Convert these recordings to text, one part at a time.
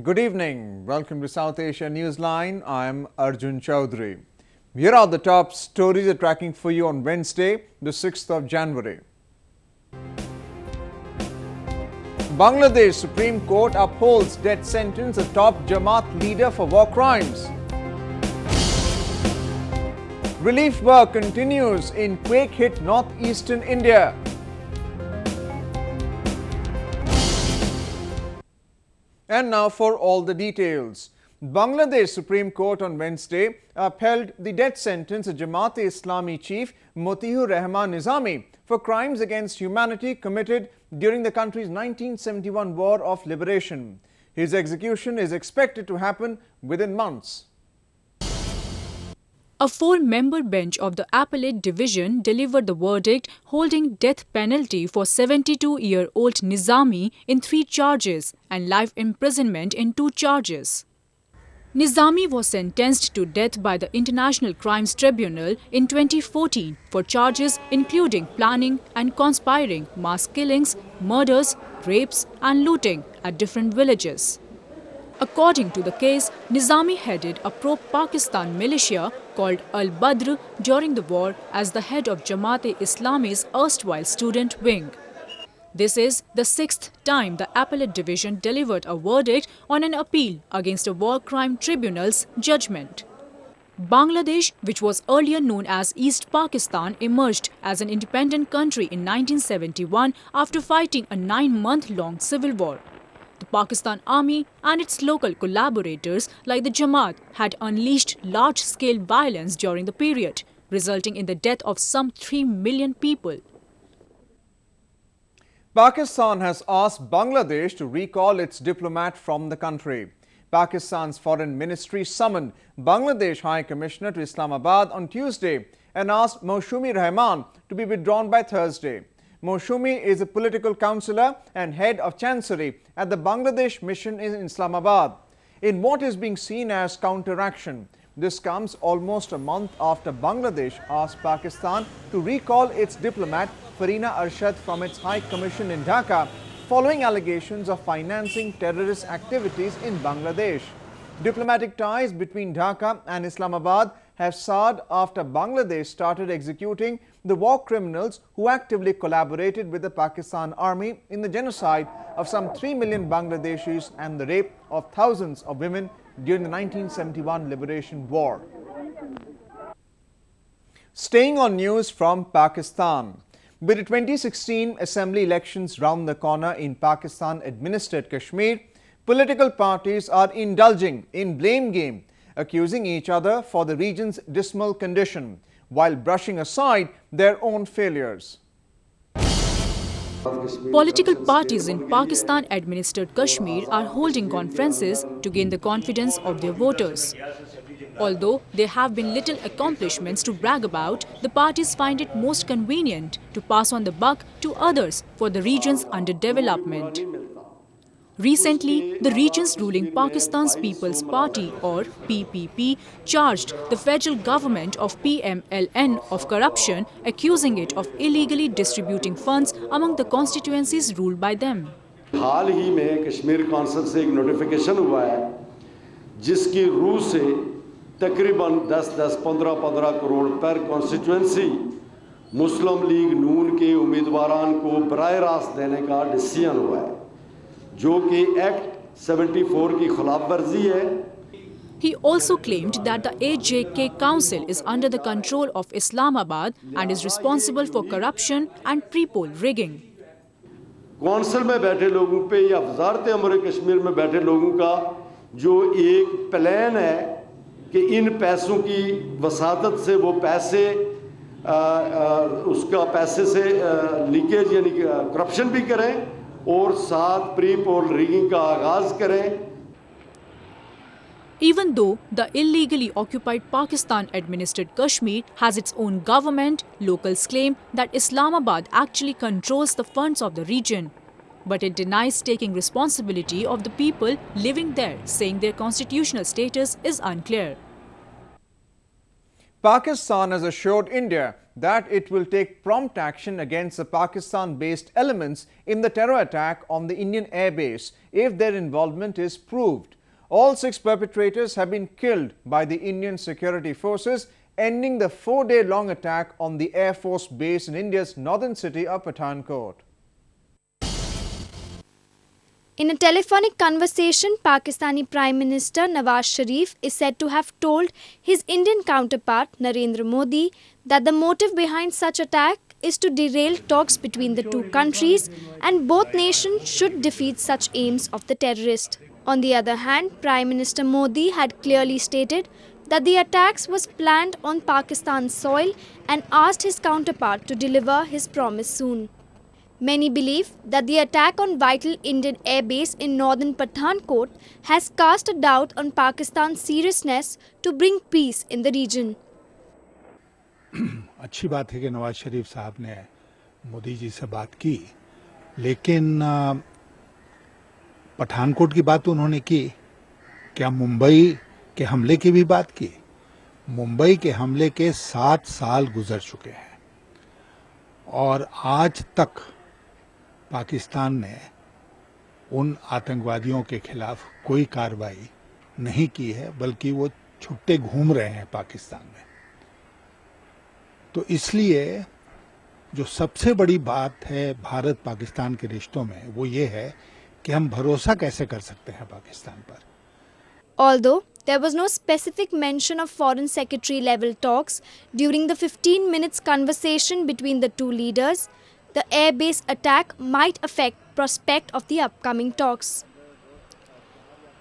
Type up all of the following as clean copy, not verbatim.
Good evening. Welcome to South Asia Newsline. I'm Arjun Chaudhary. Here are the top stories we're tracking for you on Wednesday, the 6th of January. Bangladesh Supreme Court upholds death sentence of top Jamaat leader for war crimes. Relief work continues in quake-hit northeastern India. And now for all the details. Bangladesh Supreme Court on Wednesday upheld the death sentence of Jamaat-e-Islami chief Motihur Rahman Nizami for crimes against humanity committed during the country's 1971 War of Liberation. His execution is expected to happen within months. A four-member bench of the Appellate Division delivered the verdict holding death penalty for 72-year-old Nizami in 3 charges and life imprisonment in 2 charges. Nizami was sentenced to death by the International Crimes Tribunal in 2014 for charges including planning and conspiring mass killings, murders, rapes and looting at different villages. According to the case, Nizami headed a pro-Pakistan militia called Al-Badr during the war as the head of Jamaat-e-Islami's erstwhile student wing. This is the 6th time the Appellate Division delivered a verdict on an appeal against a war crime tribunal's judgment. Bangladesh, which was earlier known as East Pakistan, emerged as an independent country in 1971 after fighting a 9-month-long civil war. The Pakistan Army and its local collaborators like the Jamaat had unleashed large-scale violence during the period, resulting in the death of some 3 million people. Pakistan has asked Bangladesh to recall its diplomat from the country. Pakistan's foreign ministry summoned Bangladesh High Commissioner to Islamabad on Tuesday and asked Moushumi Rahman to be withdrawn by Thursday. Moushumi is a political councillor and head of chancery at the Bangladesh mission in Islamabad. In what is being seen as counteraction, this comes almost a month after Bangladesh asked Pakistan to recall its diplomat Farina Arshad from its High Commission in Dhaka following allegations of financing terrorist activities in Bangladesh. Diplomatic ties between Dhaka and Islamabad have soured after Bangladesh started executing the war criminals who actively collaborated with the Pakistan Army in the genocide of some 3 million Bangladeshis and the rape of thousands of women during the 1971 Liberation War. Staying on news from Pakistan. With the 2016 Assembly elections round the corner in Pakistan-administered Kashmir, political parties are indulging in blame game, accusing each other for the region's dismal condition, while brushing aside their own failures. Political parties in Pakistan-administered Kashmir are holding conferences to gain the confidence of their voters. Although there have been little accomplishments to brag about, the parties find it most convenient to pass on the buck to others for the region's underdevelopment. Recently, the region's ruling Pakistan's People's Party or PPP charged the federal government of PMLN of corruption, accusing it of illegally distributing funds among the constituencies ruled by them. हाल ही में Kashmir council से एक notification हुआ है जिसकी रूह से तकरीबन 10-15 करोड़ पर कॉन्स्टिट्यूएंसी मुस्लिम लीग नून के उम्मीदवारान को बराह रास्त देने का डिसीजन हुआ है जो कि एक्ट 74 की खिलाफ वर्जी है. He also claimed that the AJK Council is under the control of Islamabad and is responsible for corruption and pre-poll rigging. Council में बैठे लोगों पे या वजारत अमर कश्मीर में बैठे लोगों का जो एक प्लान है कि इन पैसों की वसादत से वो पैसे उसका पैसे से लीकेज यानी करप्शन भी करें और साथ प्री पोल रिगिंग का आगाज करें. Even though the illegally occupied Pakistan-administered Kashmir has its own government, locals claim that Islamabad actually controls the funds of the region. But it denies taking responsibility of the people living there, saying their constitutional status is unclear. Pakistan has assured India that it will take prompt action against the Pakistan-based elements in the terror attack on the Indian airbase if their involvement is proved. All 6 perpetrators have been killed by the Indian security forces, ending the 4-day-long attack on the Air Force base in India's northern city of Pathankot. In a telephonic conversation, Pakistani Prime Minister Nawaz Sharif is said to have told his Indian counterpart Narendra Modi that the motive behind such attack is to derail talks between the two countries and both nations should defeat such aims of the terrorist. On the other hand, Prime Minister Modi had clearly stated that the attacks was planned on Pakistan's soil and asked his counterpart to deliver his promise soon. Many believe that the attack on vital Indian air base in northern Pathankot has cast a doubt on Pakistan's seriousness to bring peace in the region. अच्छी बात है कि नवाज शरीफ साहब ने मोदी जी से बात की, लेकिन पठानकोट की बात उन्होंने की, क्या मुंबई के हमले की भी बात की? मुंबई के हमले के 7 साल गुजर चुके हैं और आज तक पाकिस्तान ने उन आतंकवादियों के खिलाफ कोई कार्रवाई नहीं की है, बल्कि वो छुट्टे घूम रहे हैं पाकिस्तान में। तो इसलिए जो सबसे बड़ी बात है भारत पाकिस्तान के रिश्तों में वो ये है कि हम भरोसा कैसे कर सकते हैं पाकिस्तान पर। Although there was no specific mention of foreign secretary level talks during the 15 minutes conversation between the two leaders, the air base attack might affect prospect of the upcoming talks.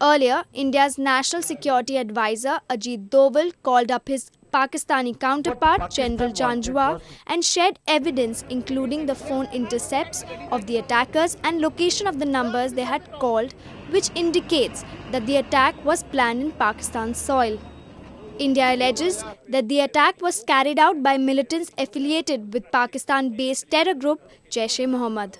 Earlier, India's National Security Advisor Ajit Doval called up his Pakistani counterpart General Janjua and shared evidence including the phone intercepts of the attackers and location of the numbers they had called, which indicates that the attack was planned in Pakistan's soil. India alleges that the attack was carried out by militants affiliated with Pakistan-based terror group Jaish-e-Mohammed.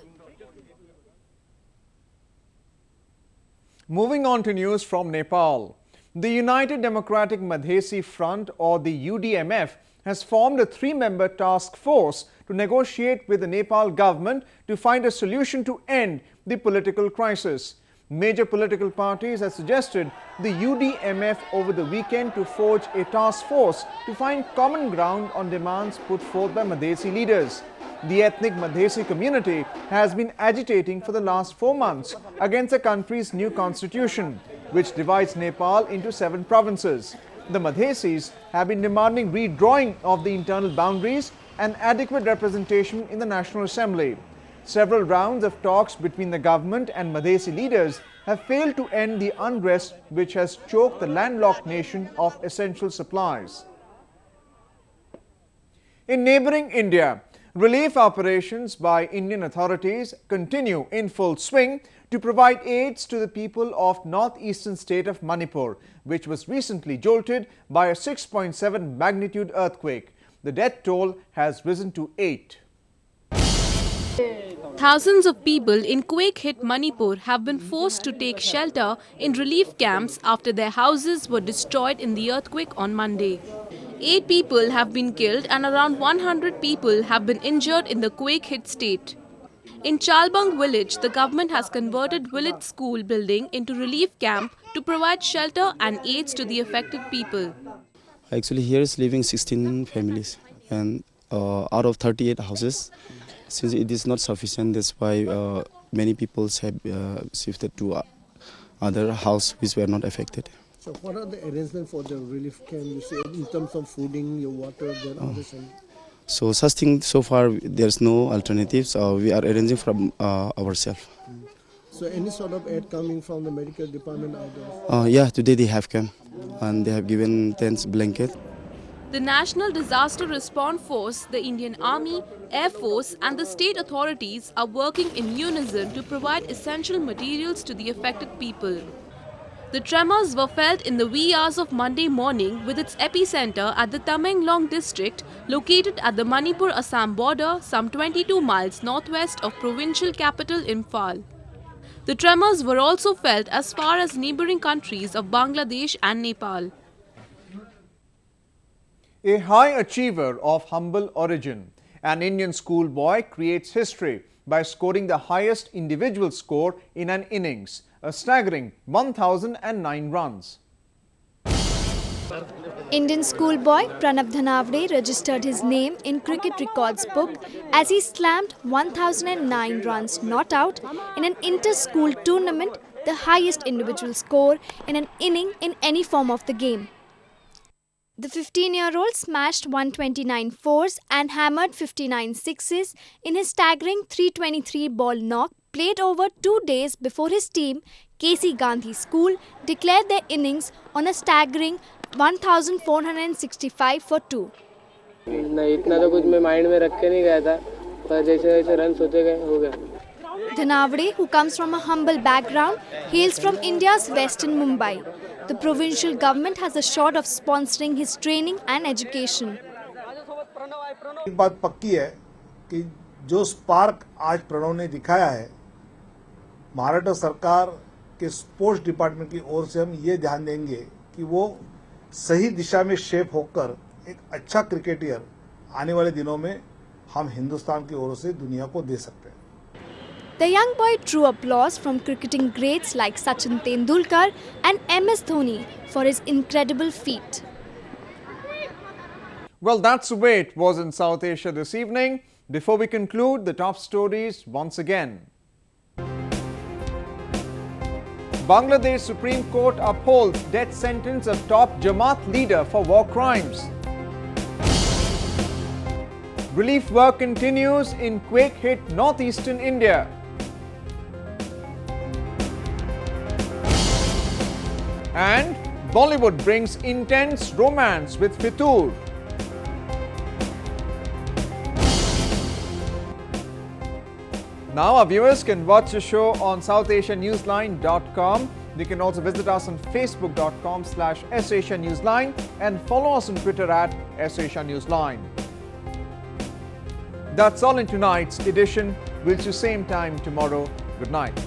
Moving on to news from Nepal. The United Democratic Madhesi Front, or the UDMF, has formed a 3-member task force to negotiate with the Nepal government to find a solution to end the political crisis. Major political parties have suggested the UDMF over the weekend to forge a task force to find common ground on demands put forth by Madhesi leaders. The ethnic Madhesi community has been agitating for the last 4 months against the country's new constitution, which divides Nepal into 7 provinces. The Madhesis have been demanding redrawing of the internal boundaries and adequate representation in the National Assembly. Several rounds of talks between the government and Madhesi leaders have failed to end the unrest which has choked the landlocked nation of essential supplies. In neighboring India, relief operations by Indian authorities continue in full swing to provide aids to the people of northeastern state of Manipur, which was recently jolted by a 6.7 magnitude earthquake. The death toll has risen to 8. Thousands of people in quake-hit Manipur have been forced to take shelter in relief camps after their houses were destroyed in the earthquake on Monday. 8 people have been killed and around 100 people have been injured in the quake-hit state. In Chalbang village, the government has converted village school building into relief camp to provide shelter and aids to the affected people. Actually, here is living 16 families, and out of 38 houses, since it is not sufficient, that's why many people have shifted to other houses which were not affected. So what are the arrangements for the relief camp? You say in terms of fooding, your water, then others. So such thing, so far there's no alternatives. We are arranging from ourselves. So any sort of aid coming from the medical department out there? Yeah, today they have come and they have given tents, blankets. The National Disaster Response Force, the Indian Army, Air Force and the state authorities are working in unison to provide essential materials to the affected people. The tremors were felt in the wee hours of Monday morning, with its epicenter at the Tamenglong district located at the Manipur-Assam border some 22 miles northwest of provincial capital Imphal. The tremors were also felt as far as neighbouring countries of Bangladesh and Nepal. A high achiever of humble origin, an Indian schoolboy creates history by scoring the highest individual score in an innings. a staggering 1,009 runs. Indian schoolboy Pranav Dhanavade registered his name in cricket records book as he slammed 1009 runs not out in an inter-school tournament, the highest individual score in an inning in any form of the game. The 15-year-old smashed 129 fours and hammered 59 sixes in his staggering 323 ball knock played over 2 days before his team, KC Gandhi School, declared their innings on a staggering 1465 for 2. नहीं इतना तो कुछ मैं mind में रख के नहीं गया था पर जैसे जैसे रन सोचे गए हो गया. Dhanavade, who comes from a humble background, hails from India's western Mumbai. The provincial government has assured of sponsoring his training and education. एक बात पक्की है कि जो स्पार्क आज प्रणव ने दिखाया है, महाराष्ट्र सरकार के स्पोर्ट्स डिपार्टमेंट की ओर से हम ये ध्यान देंगे कि वो सही दिशा में शेप होकर एक अच्छा क्रिकेटर आने वाले दिनों में हम हिंदुस्तान की ओर से दुनिया को दे सकते हैं. The young boy drew applause from cricketing greats like Sachin Tendulkar and MS Dhoni for his incredible feat. Well, that's the way it was in South Asia this evening. Before we conclude, the top stories once again. Bangladesh Supreme Court upholds death sentence of top Jamaat leader for war crimes. Relief work continues in quake-hit northeastern India. And Bollywood brings intense romance with Fitur. Now our viewers can watch the show on SouthAsiaNewsline.com. They can also visit us on Facebook.com/SAsiaNewsline and follow us on Twitter @SAsiaNewsline. That's all in tonight's edition. We'll see you same time tomorrow. Good night.